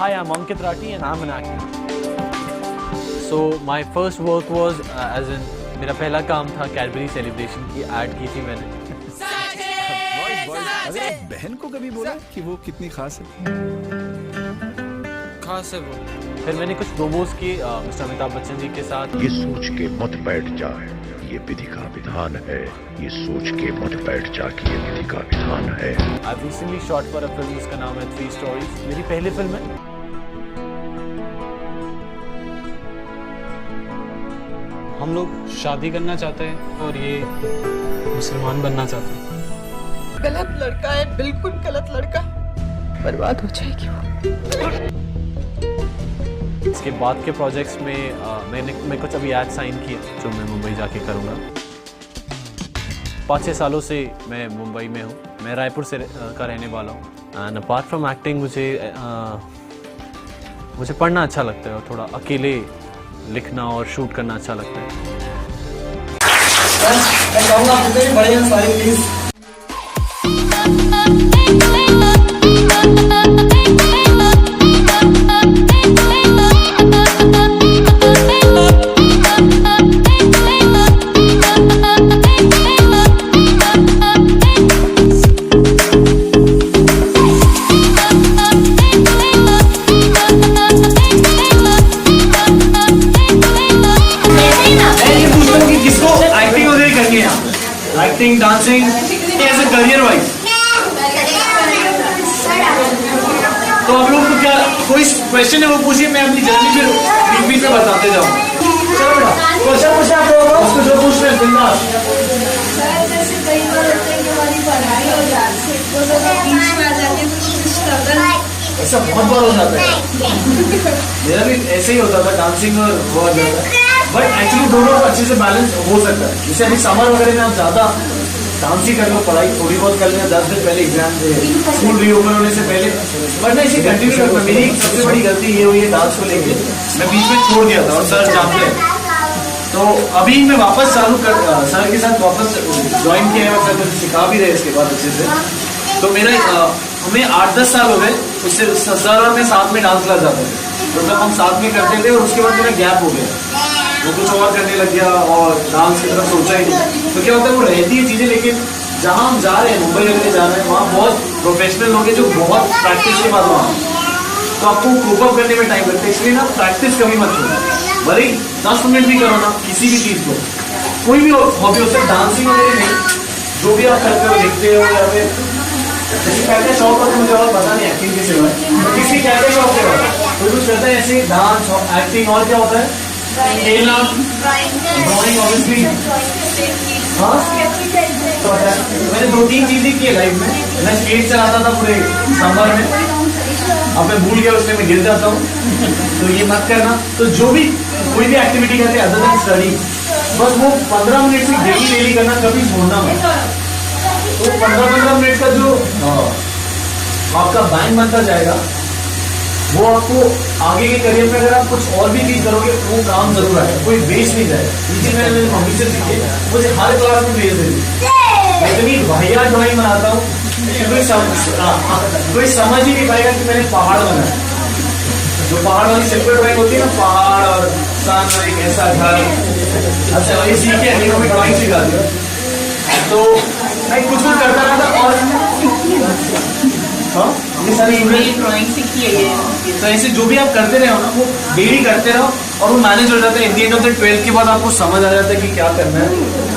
Hi, I'm Ankit Rathi and I'm an actor. So my first work was as in मेरा पहला काम था Cadbury celebration की add की थी मैंने। अरे बहन को कभी बोला कि वो कितनी खास है? खास है वो। फिर मैंने कुछ प्रोमोस की मिस्टर अमिताभ बच्चन जी के साथ। ये सोच के मत बैठ जाए, ये विधि का विधान है। ये सोच के मत बैठ जा कि ये विधि का विधान है। I've recently shot for a film जिसका नाम है 3 Stories। मेरी पहली फिल्म है। हम लोग शादी करना चाहते हैं और ये मुसलमान बनना चाहते हैं। गलत लड़का है, बिल्कुल गलत लड़का। बर्बाद हो जाएगी वो। इसके बाद के प्रोजेक्ट्स में मैं कुछ अभी ऐड साइन किए जो मैं मुंबई जाके करूँगा। 5-6 सालों से मैं मुंबई में हूँ। मैं रायपुर से का रहने वाला हूँ। एंड अपार्ट फ्रॉम एक्टिंग मुझे पढ़ना अच्छा लगता है और थोड़ा अकेले लिखना और शूट करना अच्छा लगता है। मैं कहूँगा कितनी बढ़िया सारी please. Acting, dancing, as a career wise तो आप लोग को क्या कोई क्वेश्चन है वो पूछिए, मैं अपनी जर्नी फिर बीच में बताते जाऊँ। चलो बेटा क्वेश्चन पूछे आप लोगों को, उसको जो पूछ रहे हैं बिंदास। ऐसा बहुत बार हो जाता है, मेरा भी ऐसे ही होता था, डांसिंग और वो हो जाता है। बट एक्चुअली दोनों अच्छे से बैलेंस हो सकता है। जैसे अभी समर वगैरह में आप ज़्यादा डांस ही कर लो, पढ़ाई थोड़ी बहुत कर लेना, 10 दिन पहले एग्जाम दे, स्कूल रीओपन होने से पहले। बट मैं इसे कंटिन्यू करता। मेरी सबसे बड़ी गलती ये हुई है डांस को लेके, मैं बीच में छोड़ दिया था और सर जानते हैं। तो अभी मैं वापस चालू कर सर के साथ वापस ज्वाइन किया है, सर मुझे सिखा भी रहे इसके बाद अच्छे से। तो मेरा हमें 8-10 साल हो गए, उससे सर और मैं साथ में डांस क्लास जाते थे। तो जब हम साथ में करते थे और उसके बाद मेरा गैप हो गया, वो कुछ और करने लग गया और डांस की तरफ सोचा ही नहीं। तो क्या होता है वो रहती है चीज़ें, लेकिन जहाँ हम जा रहे हैं, मुंबई वगैरह जा रहे हैं, वहाँ बहुत प्रोफेशनल लोग हैं जो बहुत प्रैक्टिस के बाद वहाँ, तो आपको कोप अप करने में टाइम लगता है। इसलिए ना प्रैक्टिस कभी मत करो, भले ही 10 मिनट भी करो ना किसी भी चीज़ को, कोई भी हॉबी हो सकता है, डांसिंग वगैरह नहीं, जो भी आप करते हो लिखते हो या फिर जैसे क्या क्या शौक होता है मुझे और पता नहीं एक्टिंग के सिवा, किसी क्या क्या शौक है कोई कुछ करता है ऐसे डांस एक्टिंग, और क्या होता है खेलना, ड्राइंग ऑब्वियसली। हाँ तो मैंने 2-3 चीजें की लाइफ में। मैं स्केट चलाता था पूरे समर में, अब मैं भूल गया उसमें मैं गिर जाता हूँ, तो ये मत करना। तो जो भी कोई भी एक्टिविटी करते हैं अदर देन स्टडी, बस वो 15 मिनट से डेली करना, कभी छोड़ना मत। तो 15-15 मिनट का जो आपका बैंक बनता जाएगा, वो आपको आगे के करियर में अगर आप कुछ और भी चीज करोगे वो काम जरूर आएगा, कोई वेस्ट नहीं जाएगा। इसी मैंने मेरी मम्मी से सीखी, मुझे हर क्लास में भेज देती। मैं इतनी भैया ड्राइंग बनाता हूँ कोई समझ ही नहीं पाएगा कि मैंने पहाड़ बनाया। जो पहाड़ वाली सिंपल ड्राइंग होती है ना, पहाड़ और सन और एक ऐसा घर, अच्छा वही सीखे नहीं, हमें ड्राइंग सिखा दी। तो मैं कुछ करता रहता और हाँ ये सारी ड्राइंग सीखी है। तो ऐसे जो भी आप करते रहे हो ना, वो डेली करते रहो और वो मैनेज हो जाता है। एट द 12th के बाद आपको समझ आ जाता है कि क्या करना है।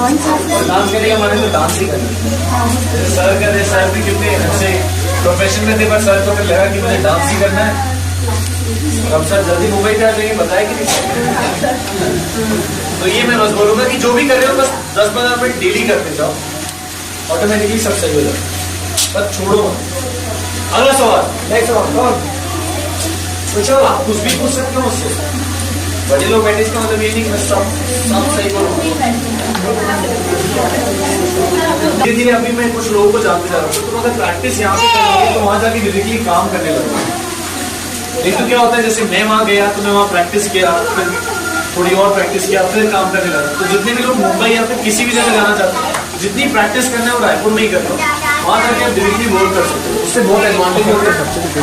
और डांस करने का मैंने तो डांस ही करना है। सर कहते, सर भी कितने अच्छे प्रोफेशन में थे, पर सर को फिर लगा कि मुझे डांस ही करना है। अब सर जल्दी मुंबई से आ जाएंगे, बताया कि नहीं। तो ये मैं बस बोलूँगा कि जो भी कर रहे हो बस 10-15 मिनट डेली करते जाओ, ऑटोमेटिकली सब सही हो जाए, बस छोड़ो मत। अगला सवाल, नेक्स्ट सवाल कौन पूछो? आप कुछ भी पूछ सकते हो उससे। बड़े लोग बैठे, इसका मतलब ये नहीं कि सब सही बोलो। धीरे धीरे अभी मैं कुछ लोगों को जानते जा रहा हूँ, तो तुम अगर प्रैक्टिस यहाँ पे करोगे तो वहाँ जाके डायरेक्टली काम करने लगोगे। नहीं तो क्या होता है, जैसे मैं वहाँ गया तो मैं वहाँ प्रैक्टिस किया, फिर थोड़ी और प्रैक्टिस किया, फिर काम करने लगा। तो जितने भी लोग मुंबई या फिर किसी भी जगह जाना चाहते हैं, जितनी प्रैक्टिस करना है वो रायपुर में ही करना। वहाँ जाके आप डायरेक्टली वर्क कर सकते हो, उससे बहुत एडवांटेज होता है।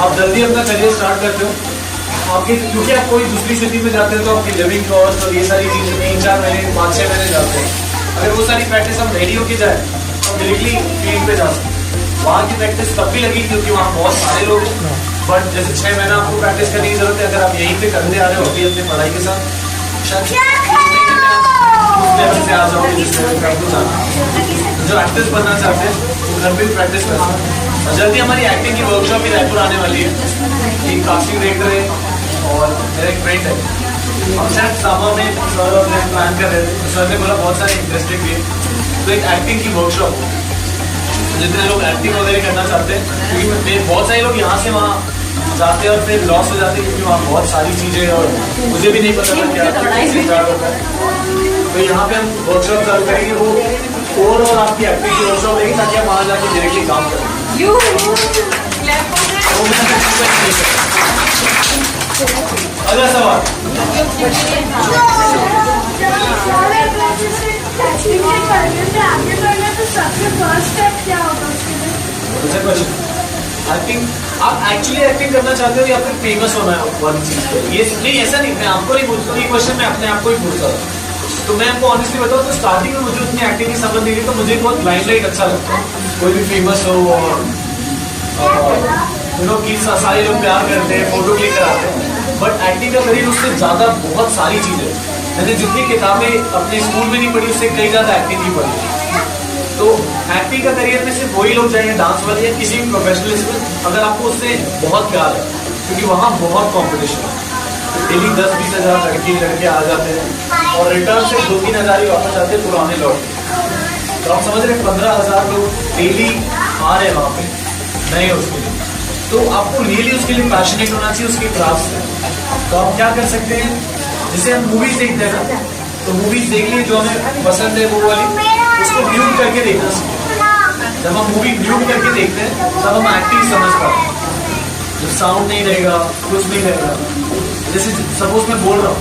आप जल्दी अपना करियर स्टार्ट करते हो, आपके क्योंकि आप कोई दूसरी सिटी में जाते हो तो आपकी लिविंग कॉस्ट और ये सारी चीजें 3-4 महीने 5-6 महीने जाते हैं। अगर वो सारी प्रैक्टिस हम रेडी होके जाए तो हम डायरेक्टली फील्ड पे जा सकते हैं। वहाँ की प्रैक्टिस तब भी लगी क्योंकि वहाँ बहुत सारे लोग हैं, बट जैसे 6 महीना आपको प्रैक्टिस करने की जरूरत है। अगर आप यहीं पे करते आ रहे हो अभी अपनी पढ़ाई के साथ, शायद उस लेवल से आ जाओगे जिस लेवल पे आपको जाना है। जो एक्टर्स बनना चाहते हैं वो घर पे भी प्रैक्टिस कर सकते हैं। और जल्दी हमारी एक्टिंग की वर्कशॉप भी रायपुर आने वाली है। एक कास्टिंग डायरेक्टर है और मेरा एक फ्रेंड है, हम शायद सामा में सर अपने प्लान कर रहे थे, तो सर ने बोला बहुत सारे इंटरेस्टेड भी है तो एक एक्टिंग की वर्कशॉप, जितने लोग एक्टिंग वगैरह करना चाहते हैं, क्योंकि बहुत सारे लोग यहाँ से वहाँ जाते हैं और फिर लॉस हो जाते हैं क्योंकि वहाँ बहुत सारी चीज़ें और मुझे भी नहीं पता था क्या स्टार्ट होता है। तो यहाँ पे हम वर्कशॉप चालू करेंगे, वो ओवरऑल आपकी एक्टिंग की वर्कशॉप रहेगी ताकि आप वहाँ जाके डायरेक्टली काम करें। अगला सवाल, एक्टिंग आप एक्चुअली एक्टिंग करना चाहते हो या फिर फेमस होना है वाली चीज पे? ये नहीं, ऐसा नहीं, मैं आपको नहीं पूछता, ये क्वेश्चन मैं अपने आप को ही पूछता हूँ। तो मैं आपको ऑनेस्टली बताऊँ तो स्टार्टिंग में मुझे उतनी एक्टिंग की समझ नहीं थी, तो मुझे बहुत लाइमलाइट अच्छा लगता है, कोई भी फेमस हो और कि सारे लोग प्यार करते हैं, फोटो क्लिक कराते हैं। बट एक्टिंग का करियर उससे ज़्यादा बहुत सारी चीज़ें, मैंने जितनी किताबें अपने स्कूल में नहीं पढ़ी उससे कई ज़्यादा एक्टिंग की पढ़ी। तो एक्टिंग का करियर में सिर्फ वही लोग जाएंगे डांस वाले या किसी भी प्रोफेशनलिस्ट में अगर आपको उससे बहुत प्यार है, क्योंकि वहाँ बहुत कंपटीशन है। डेली 10-20 हज़ार लड़के आ जाते हैं और रिटर्न से 2-3 हज़ार ही वापस आते हैं पुराने लौट के। तो आप समझ रहे 15,000 लोग डेली आ रहे हैं वहाँ पे नए उसके लिए। तो आपको रियली उसके लिए पैशनेट होना चाहिए उसके क्राफ्ट से। तो आप क्या कर सकते हैं, जैसे हम मूवीज देखते हैं ना, तो मूवीज देख लिए जो हमें पसंद है वो वाली, उसको म्यूट करके देखना चाहिए। जब हम मूवी म्यूट करके देखते हैं तब हम एक्टिंग समझ पाते हैं। जब साउंड नहीं रहेगा, कुछ नहीं रहेगा, जैसे सपोज मैं बोल रहा हूँ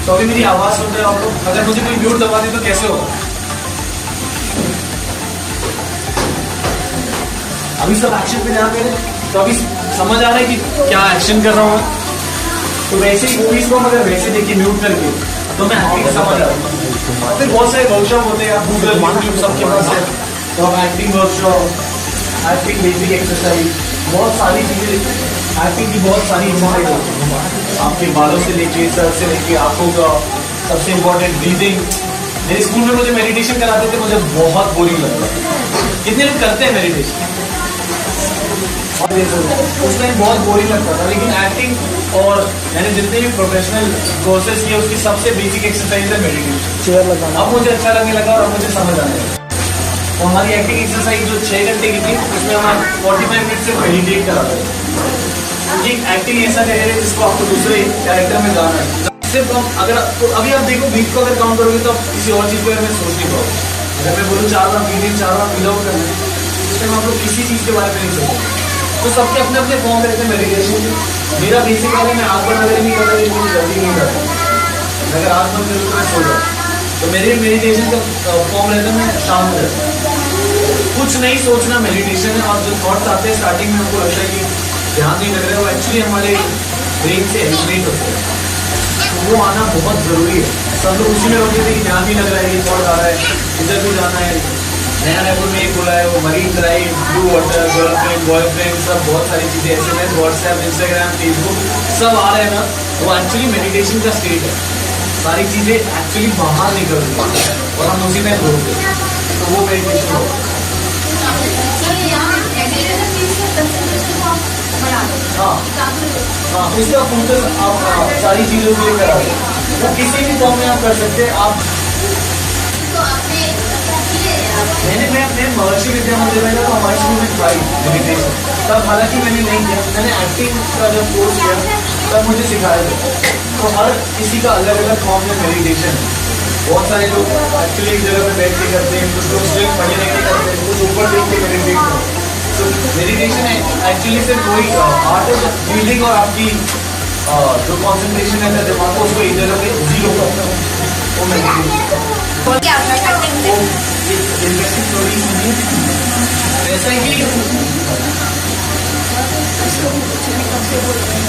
तो अभी मेरी आवाज़ सुन रहे हो आप लोग, अगर मुझे कोई म्यूट दबा दे तो कैसे होगा? अभी सब एक्शन पे ध्यान दे रहे हैं तो अभी समझ आ रहा है कि क्या एक्शन कर रहा हूँ मैं। तो वैसे ही मूवीज को अगर वैसे देखिए म्यूट करके तो मैं एक्टिंग समझ आ रहा हूँ। फिर बहुत सारे वर्कशॉप होते हैं, आप गूगल यूट्यूब सबके पास है, तो आप acting workshop, acting basic exercise, बहुत सारी चीज़ें, एक्टिंग की बहुत सारी एक्सरसाइज होती है, आपके बालों से लेके सर से लेके आंखों का, सबसे इम्पोर्टेंट ब्रीदिंग। मेरे स्कूल में मुझे मेडिटेशन कराते थे, मुझे बहुत बोरिंग लगता था। कितने लोग करते हैं मेडिटेशन? उस टाइम बहुत बोरिंग लगता था, लेकिन एक्टिंग और मैंने जितने भी प्रोफेशनल कोर्सेज किए उसकी सबसे बेसिक एक्सरसाइज है मेडिटेशन। अब मुझे अच्छा लगने लगा और अब मुझे समझ आने लगा। तो हमारी एक्टिंग एक्सरसाइज जो 6 घंटे की थी उसमें हम 45 मिनट से मेडिटेट कराते हैं, क्योंकि एक्टिंग ऐसा करियर है जिसको आपको दूसरे कैरेक्टर में जाना है। सिर्फ हम अगर तो अभी आप देखो वीक को अगर काउंट करोगे तो आप किसी और चीज़ के बारे में सोच नहीं पाओगे। अगर मैं बोलूँ 4 बार ब्रीदिंग 4 बार फील आउट करना है, उस टाइम आप लोग किसी चीज़ के बारे में नहीं सोचते। तो सबके अपने अपने फॉर्म रहते हैं मेडिटेशन के। मेरा बेसिक है मैं आँख बंद अगर नहीं करता लेकिन मुझे जल्दी नहीं करता, अगर आँख बंद करूँ तो मैं सो जाऊँ। तो मेरे मेडिटेशन का फॉर्म रहता है मैं शाम में रहता हूँ। कुछ नहीं सोचना मेडिटेशन है, और जो थॉट्स आते हैं स्टार्टिंग में हमको लगता है कि ध्यान नहीं लग रहा है, वो एक्चुअली हमारे ब्रेन से एलिमिनेट होते हैं। तो वो आना बहुत ज़रूरी है। सब लोग उसी में होते थे कि ध्यान नहीं लग रहा है, ये थॉट आ रहा है, इधर भी जाना है। नया रायपुर में एक बोला है वो marine drive, blue water, girlfriend boyfriend, सब बहुत सारी चीज़ें SMS, व्हाट्सएप, इंस्टाग्राम, फेसबुक सब आ रहे हैं ना, वो एक्चुअली मेडिटेशन का स्टेट है। सारी चीज़ें एक्चुअली बाहर निकल रही है और हम उसी में बोलते हैं, तो वो मेडिटेशन होगा। हाँ, इसका फोकस आप सारी चीज़ों के लिए करा वो किसी भी फॉर्म में आप कर सकते हैं। आप मैं अपने महर्षि विद्या मंदिर में तो हमारे स्कूल में ट्राई मेडिटेशन, तब हालांकि मैंने नहीं किया, मैंने एक्टिंग का जब कोर्स किया तब मुझे सिखाया था। तो हर किसी का अलग अलग फॉर्म में मेडिटेशन है। बहुत सारे लोग एक्चुअली एक जगह पे बैठ के करते हैं, कुछ लोग सिर्फ पढ़े नहीं करते हैं, कुछ ऊपर देख के मेडिटेट करते हैं। तो मेडिटेशन है एक्चुअली सिर्फ वही आर्ट है फीलिंग और आपकी जो कॉन्सेंट्रेशन है दिमाग को उसको एक जगह पे जीरो करता है, वो मेडिटेशन। इंटरेस्टिंग स्टोरी सुनी। ऐसा है कि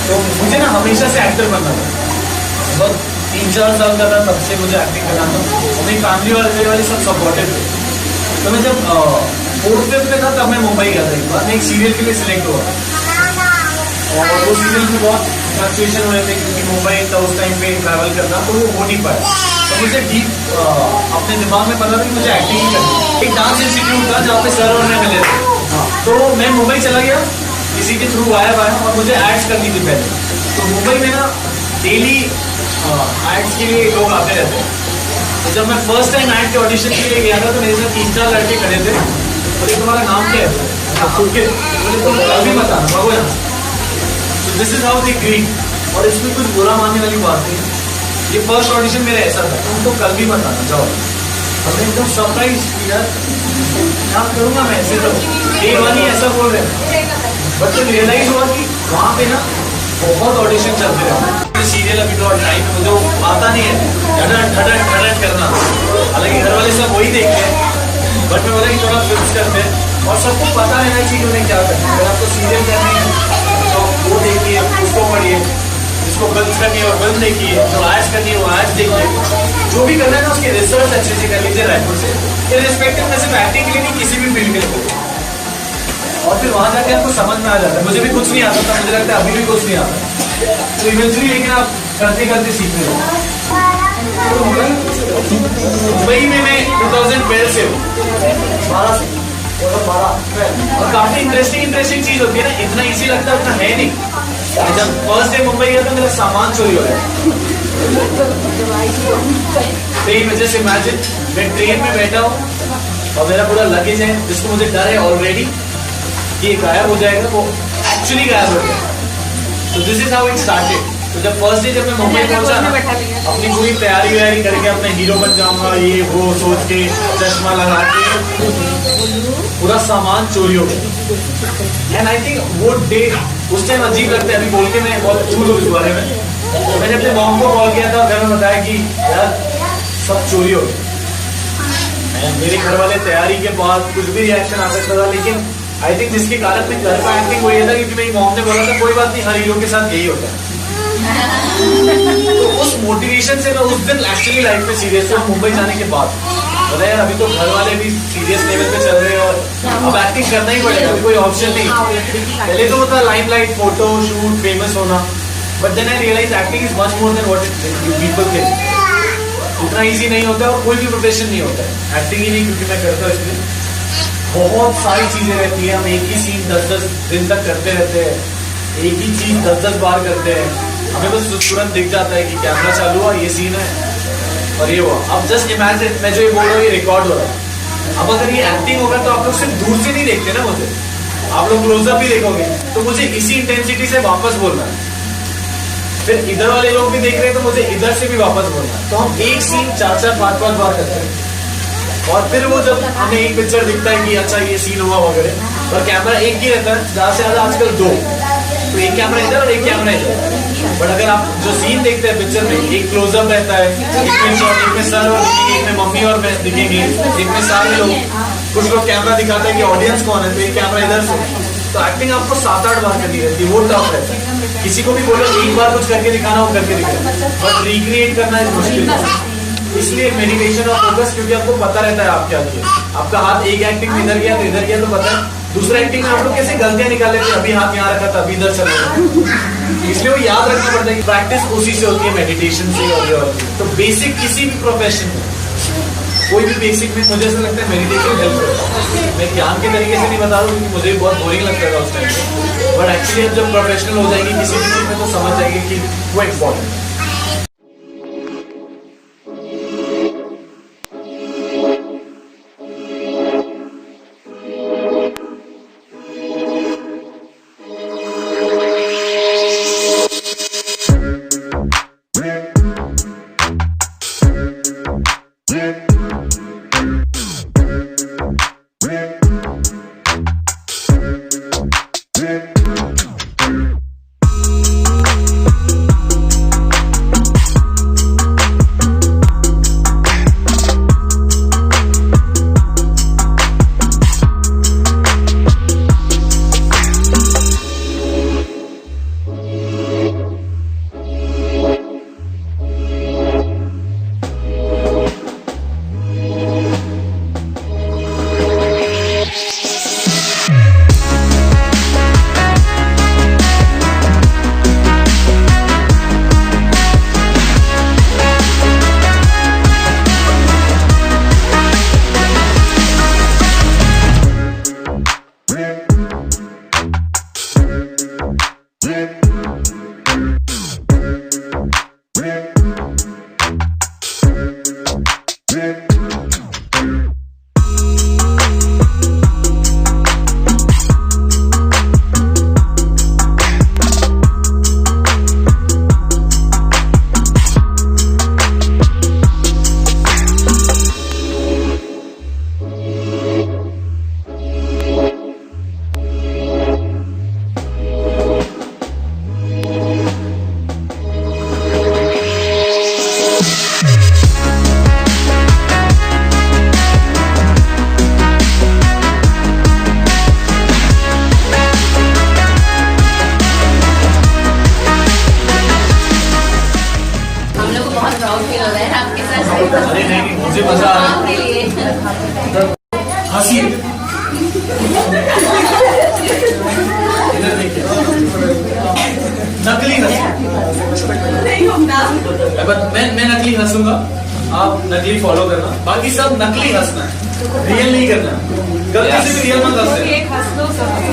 तो मुझे ना हमेशा से एक्टर बनना था, बहुत 3-4 साल का था तब से मुझे एक्टिंग करना था। मेरी फैमिली वाले मेरे वाले सब सपोर्टेड थे। तो मैं जब 4th-5th में था तब मैं मुंबई गया था। एक बार मैं एक सीरियल के लिए सिलेक्ट हुआ और वो सीरियल में बहुत फ्लक्चुएशन हो रहे थे क्योंकि मुंबई था उस टाइम पे ट्रैवल करना, तो वो हो नहीं पाया। तो मुझे डीप अपने दिमाग में पता था कि मुझे एक्टिंग ही करनी है। एक डांस इंस्टीट्यूट था जहाँ पे सर और मैं मिले थे। तो मैं मुंबई चला गया किसी के थ्रू आया और मुझे एड्स करनी थी पहले। तो मुंबई में ना डेली एड्स के लिए लोग आते रहते हैं। तो जब मैं फर्स्ट टाइम एड के ऑडिशन के लिए गया था तो मेरे साथ 3-4 लड़के खड़े थे और तुम्हारा नाम क्या है? मुझे तुम कल भी बताना बाबू यहाँ। तो this is how they greet. और इसमें कुछ बुरा मानने वाली बात नहीं है। ये फर्स्ट ऑडिशन मेरा ऐसा था, तुमको कल भी बताना जाओ। हमने एकदम सरप्राइज किया, क्या करूँगा मैं ऐसे तो ये वाली ऐसा बोल रहे हैं। बट जब रियलाइज हुआ कि वहाँ पे ना बहुत ऑडिशन चलते रहे। सीरियल अभी तो टाइम में मुझे वो आता नहीं है ढड़ट करना। हालांकि घर वाले सब वही देखते हैं, बट मैं बोला कि थोड़ा फिक्स करते हैं और सबको पता रहना चाहिए उन्हें क्या करना है। अगर आपको सीरियल करनी है तो वो देखिए, उसको पढ़िए, जिसको फिल्म करनी है वो फिल्म देखिए, जो एड्स करनी है वो एड्स देखिए। जो भी करना है ना उसके रिसर्च अच्छे से कर लीजिए रायपुर से। इर्रिस्पेक्टिव में सिर्फ एक्टिंग के लिए नहीं, किसी भी फील्ड के लिए। और फिर वहां जाके आपको समझ में आ जाता है। मुझे भी कुछ नहीं आता था, मुझे लगता है अभी भी कुछ नहीं आता, तो इवेंचुअली लेकिन आप करते करते सीखते हो। मुंबई में मैं 2012 से हूँ, 12 से और काफी इंटरेस्टिंग चीज होती है ना। इतना इजी लगता है उतना है नहीं। जब फर्स्ट डे मुंबई गया तो मेरा सामान चोरी हो गया। ट्रेन में जैसे इमेजिन मैं ट्रेन में बैठा हूँ और मेरा पूरा लगेज है जिसको मुझे डर है ऑलरेडी ये गायब हो जाएगा, वो एक्चुअली गायब हो गया। तो this is how it started. तो जब फर्स्ट डे जब मैं मुंबई पहुंचा ना, अपनी पूरी तैयारी करके अपने हीरो बन जाऊंगा ये वो सोच के चश्मा लगा के पूरा सामान चोरी हो गया। एंड आई थिंक वो डे उस टाइम अजीब लगता है, अभी बोल के मैं बहुत चूल हूँ इस बारे में। तो मैंने अपने मॉम को कॉल किया था और घर में बताया कि यार सब चोरी हो गया। मेरे घर वाले तैयारी के बाद कुछ भी रिएक्शन आ सकता था, लेकिन आई थिंक जिसके कारण मैं घर पर एक्टिंग वो ये था क्योंकि मेरी मॉम ने बोला था कोई बात नहीं, हर हीरो के साथ यही होता है। तो उस मोटिवेशन से मैं उस दिन एक्चुअली लाइफ में सीरियस हुआ मुंबई जाने के बाद। बोला यार अभी तो घर वाले भी सीरियस लेवल पे चल रहे हैं और अब एक्टिंग करना ही पड़ेगा, अभी कोई ऑप्शन नहीं। पहले तो होता लाइमलाइट, फोटो शूट, फेमस होना, but then I realize acting is much more than what people think. उतना इजी नहीं होता और कोई भी प्रोफेशन नहीं होता है, एक्टिंग ही नहीं क्योंकि मैं करता हूँ इसलिए। बहुत सारी चीजें रहती है, हम एक ही सीन 10-10 दिन तक करते रहते हैं, एक ही चीज 10-10 बार करते हैं। हमें बस तुरंत दिख जाता है कि कैमरा चालू हुआ, ये सीन है और ये हुआ। अब जस्ट इमेजिन मैं जो ये बोल रहा हूँ ये रिकॉर्ड हो रहा है। अब अगर ये एक्टिंग होगा तो आप लोग सिर्फ दूर से नहीं देखते ना मुझे, आप लोग क्लोजअप भी देखोगे, तो मुझे इसी इंटेंसिटी से वापस बोलना है। फिर इधर वाले लोग भी देख रहे हैं तो मुझे इधर से भी वापस बोलना है। तो हम एक सीन 4-4, 5-5 बार करते हैं और फिर वो जब हमें एक पिक्चर दिखता है कि अच्छा ये सीन हुआ वगैरह, और कैमरा एक ही रहता है, ज्यादा से ज्यादा आजकल 2, तो एक कैमरा इधर और एक कैमरा इधर। बट अगर आप जो सीन देखते हैं पिक्चर में, एक क्लोजअप रहता है, एक में सर और दिखेंगे, एक में मम्मी और मैं दिखेंगे, एक में सारे लोग, कुछ लोग कैमरा दिखाते हैं कि ऑडियंस कौन है, तो एक कैमरा इधर से। तो एक्टिंग आपको 7-8 बार करनी रहती है, वो टफ रहता है। किसी को भी बोलो एक बार कुछ करके दिखाना, वो करके दिखाना, बट रिक्रिएट करना है मुश्किल है। इसलिए मेडिटेशन और फोकस, क्योंकि आपको पता रहता है आप क्या किया। आपका हाथ एक एक्टिंग में इधर गया तो इधर गया तो पता है, दूसरा एक्टिंग में आप लोग कैसे गलतियां निकाल लेते हैं, अभी हाथ यहाँ रखा था अभी इधर चल रहा। इसलिए वो याद रखना पड़ता है कि प्रैक्टिस उसी से होती है, मेडिटेशन से और तो बेसिक किसी भी प्रोफेशन में, कोई भी बेसिक में मुझे ऐसा लगता है मेडिटेशन हेल्प करता है। मैं ज्ञान के तरीके से नहीं बता रहा हूँ क्योंकि मुझे भी बहुत बोरिंग लगता था उस टाइम, बट एक्चुअली जब प्रोफेशनल हो जाएगी किसी भी चीज में तो समझ जाएगी कि वो इम्पोर्टेंट है। हंसी इधर देखिए, नकली हंसी। मैं नकली हंसूंगा, आप नकली फॉलो करना, बाकी सब नकली हंसना है, रियल नहीं करना। गलती से भी रियल मत हंसते,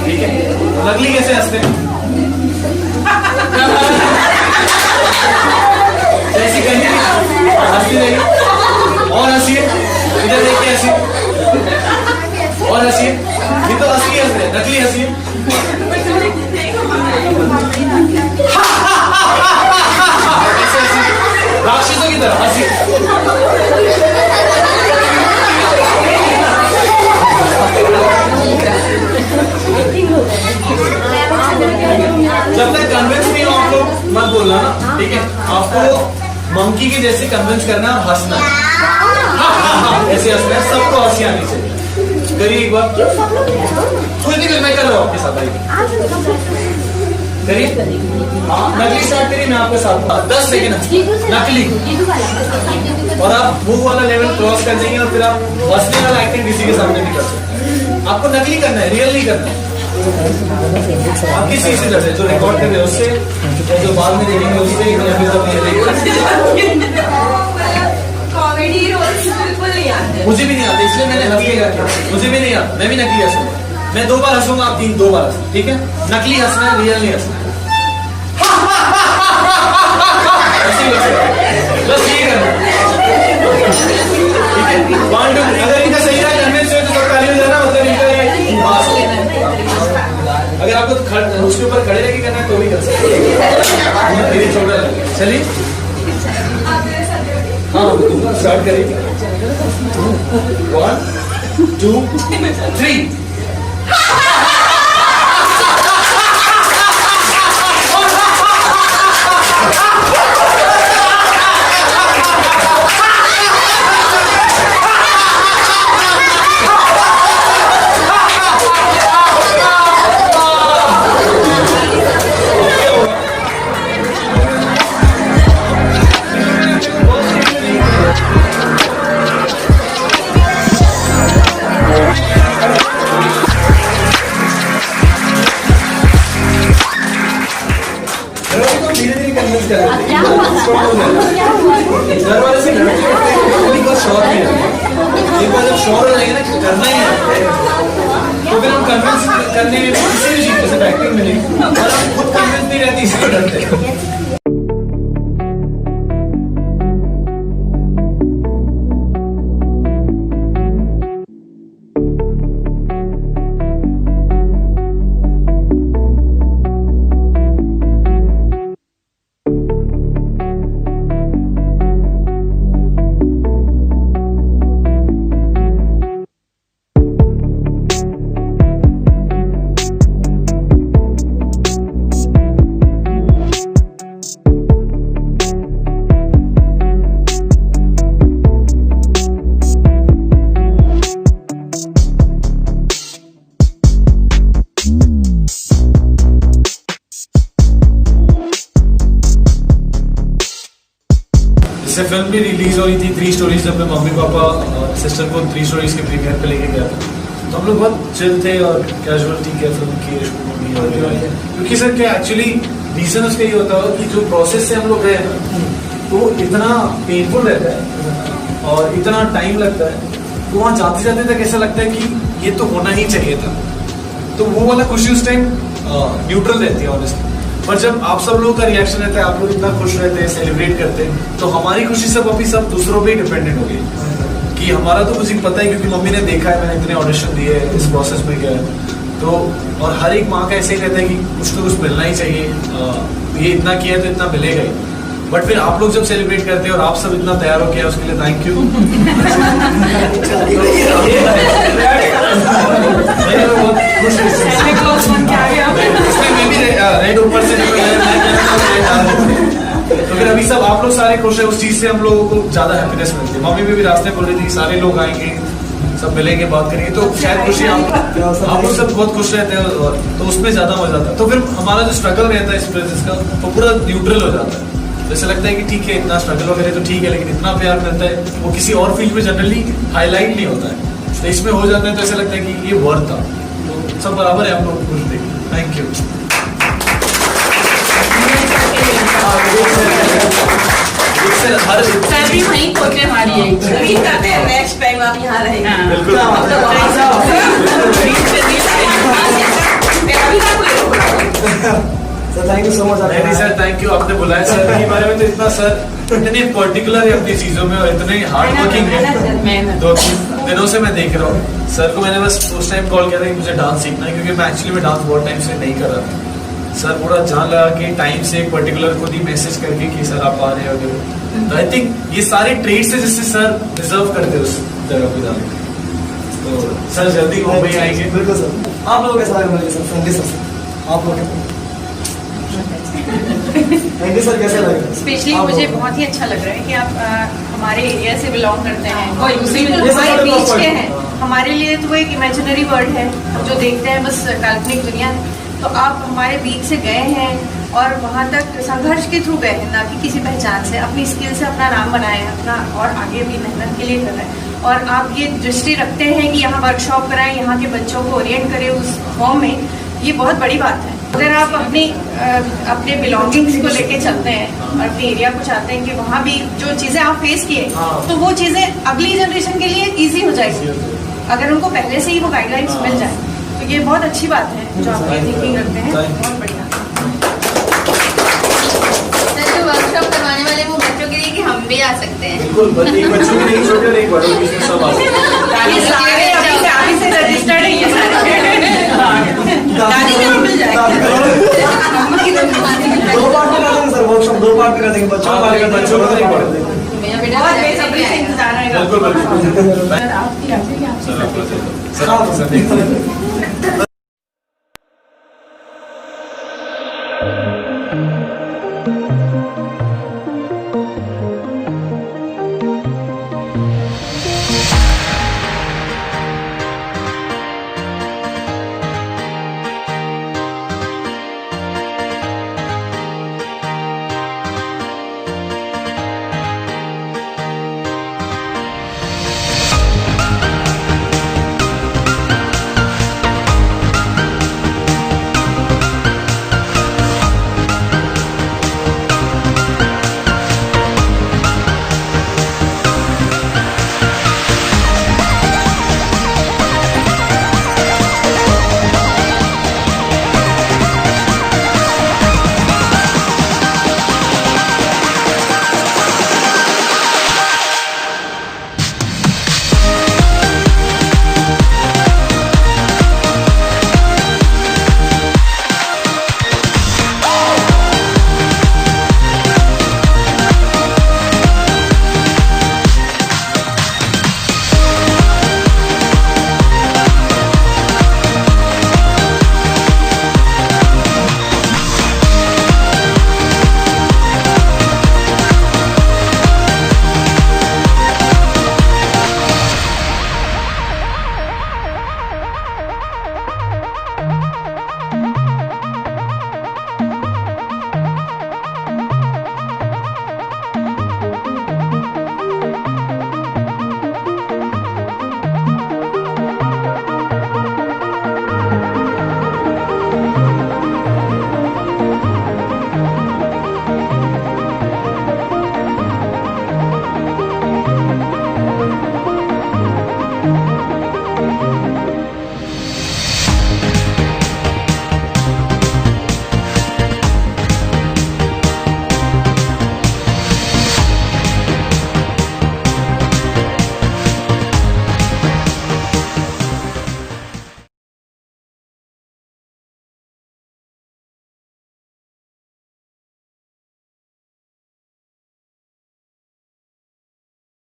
ठीक है? नकली कैसे हंसते हैं? ऐसी करनी हंसती रहिए और हंसिए, इधर देखिए हंसिए और हंसिए, ये तो असली हंस रहे, नकली हंसिए। ऐसे हंसिए, राक्षसों की तरह हंसिए। जब तक कन्विंस नहीं हो आप लोग मत बोलना ना, ठीक है? आपको मंकी के जैसे कन्विंस करना, हंसना है, ऐसे हंसना है, सबको हंसी आनी चाहिए। करिए एक बार, कुछ नहीं, मैं कर रहा हूँ आपके साथ, करिए। हाँ, नकली स्टार्ट करिए, मैं आपके साथ 10 सेकेंड नकली, और आप मुंह वाला लेवल क्रॉस कर देंगे और फिर आप हंसने वाला एक्टिंग किसी के सामने नहीं कर सकते। आपको नकली करना है, रियल नहीं करना है। आप किस चीज से करते हैं? जो रिकॉर्ड कर रहे हैं उससे, या जो बाद में देखेंगे उससे, या फिर जब ये कॉमेडी रोल्स बिल्कुल नहीं आते। मुझे भी नहीं आते, इसलिए मैंने हंस लिया। मुझे भी नहीं आता, मैं भी नकली हंसूंगा। मैं 2 बार हंसूंगा, आप 2 बार हंसना, ठीक है? नकली हंसना है, रियल नहीं हंसना है। बस ये करना, ठीक है? 1 2, अगर इनका सही रहा कन्विंस हुए तो सब ताली हो जाना, मतलब इनका ये पास हो। अगर आपको उसके ऊपर खड़े रह के करना है तो भी कर सकते हैं, छोटा लगे। चलिए, हाँ स्टार्ट करिए। 1 2 3। घर वाले से श्योर नहीं है, एक बार जब श्योर हो जाएंगे ना करना ही है, तो फिर हम कन्विंस करने में किसी भी चीज जैसे एक्टिंग में नहीं, और हम खुद कन्विंस नहीं रहती, इसलिए डरते हैं। इससे फिल्म भी रिलीज हो रही थी 3 स्टोरीज, जब मैं मम्मी पापा और सिस्टर को 3 स्टोरीज के प्रीमियर पे लेके गया था, तो हम लोग बहुत चिल थे और कैजुअल, ठीक है फिल्म की शूटिंग होगी। क्योंकि सर क्या एक्चुअली रीजन उसका ये होता है कि जो प्रोसेस से हम लोग गए ना, तो इतना पेनफुल रहता है और इतना टाइम लगता है, तो वहाँ जाते जाते तक ऐसा लगता है कि ये तो होना ही चाहिए था। तो वो वाला खुशी उस टाइम न्यूट्रल रहती है ऑनेस्टली। पर जब आप सब लोगों का रिएक्शन रहता है, आप लोग इतना खुश रहते हैं, सेलिब्रेट करते हैं, तो हमारी खुशी सब अभी सब दूसरों पे डिपेंडेंट हो गई। कि हमारा तो मुझे पता है, क्योंकि मम्मी ने देखा है, मैंने इतने ऑडिशन दिए इस प्रोसेस में गया तो, और हर एक माँ का ऐसे ही रहता है कि कुछ तो कुछ मिलना ही चाहिए, ये इतना किया तो इतना मिलेगा ही। बट फिर आप लोग जब सेलिब्रेट करते हैं और आप सब इतना तैयार हो गया, उसके लिए थैंक यू। रेड ऊपर से तो फिर अभी सब आप लोग सारे खुश है, उस चीज से हम लोगों को ज्यादा हैप्पीनेस मिलती है। मम्मी भी रास्ते बोल रही थी सारे लोग आएंगे, सब मिलेंगे, बात करेंगे, तो शायद खुशी आप लोग सब बहुत खुश रहते हैं, तो उसमें ज्यादा मजा आता है। तो फिर हमारा जो स्ट्रगल रहता है इस प्रोसेस का, वो पूरा न्यूट्रल हो जाता है। तो ऐसा लगता है कि ठीक है इतना स्ट्रगल वगैरह तो ठीक है, लेकिन इतना प्यार मिलता है वो किसी और फील्ड में जनरली हाईलाइट नहीं होता है, तो इसमें हो जाता है तो ऐसा लगता है कि ये वर्थ था। तो सब बराबर है, आप लोग खुश देखिए। Thank you. सर भी वहीं खोजने हमारी है, उम्मीद करते हैं नेक्स्ट टाइम आप यहाँ रहेंगे। बिल्कुल। Thank you so much. नहीं सर, थैंक यू, आपने बुलाया सर के बारे में तो इतना सर इतने पर्टिकुलर है अपनी चीजों में और इतने हार्ड वर्किंग है। 2-3 दिनों से मैं देख रहा हूँ सर को। मैंने बस उस टाइम कॉल किया था कि मुझे डांस सीखना है, क्योंकि मैं एक्चुअली डांस बहुत टाइम से नहीं कर रहा था। सर पूरा जान लगा के टाइम से एक पर्टिकुलर खुद ही मैसेज करके कि सर आप आ रहे हो। तो आई थिंक ये सारे ट्रेड्स है जिससे सर डिजर्व करते उस जगह पे जाने। तो सर जल्दी मुंबई आएंगे। बिल्कुल सर, आप लोगों के साथ मिलिए सर, फ्रेंडली सर, आप लोग थैंक यू सर। कैसे लगे? स्पेशली मुझे बहुत ही अच्छा लग रहा है कि आप हमारे एरिया से बिलोंग करते हैं और उसी ये सब हमारे तो बीच point के है। हैं। हमारे लिए तो वो एक इमेजिनरी वर्ल्ड है, हम जो देखते हैं बस काल्पनिक दुनिया है। तो आप हमारे बीच से गए हैं और वहाँ तक संघर्ष के थ्रू गए हैं, ना कि किसी पहचान से। अपनी स्किल से अपना नाम बनाए हैं अपना, और आगे भी मेहनत के लिए कर रहे हैं। और आप ये दृष्टि रखते हैं कि यहाँ वर्कशॉप कराएं, यहाँ के बच्चों को ओरिएंट करें उस फॉर्म में, ये बहुत बड़ी बात है। अगर आप अपने बिलोंगिंग्स को लेके चलते हैं और अपने एरिया को चाहते हैं कि वहाँ भी जो चीज़ें आप फेस किए तो वो चीज़ें अगली जनरेशन के लिए इजी हो जाएगी, अगर उनको पहले से ही वो गाइडलाइंस मिल जाए। तो ये बहुत अच्छी बात है जो आप ये थिंकिंग रखते हैं, बहुत बढ़िया। सर जो वर्कशॉप करवाने वाले वो बच्चों के लिए कि हम भी आ सकते हैं? बिल्कुल, बच्चों के नहीं, छोटे नहीं, बड़ों के लिए सब आ सकते हैं। ये सारे अभी से रजिस्टर्ड है ये सारे। दादी से भी मिल जाएगा। 2 पार्ट में कर देंगे सर, वर्कशॉप 2 पार्ट में कर देंगे, बच्चों का बच्चों का नहीं पढ़ते। मेरा बेटा बहुत बेसब्री से इंतजार रहेगा। बिल्कुल बिल्कुल। सर, आपकी सर आप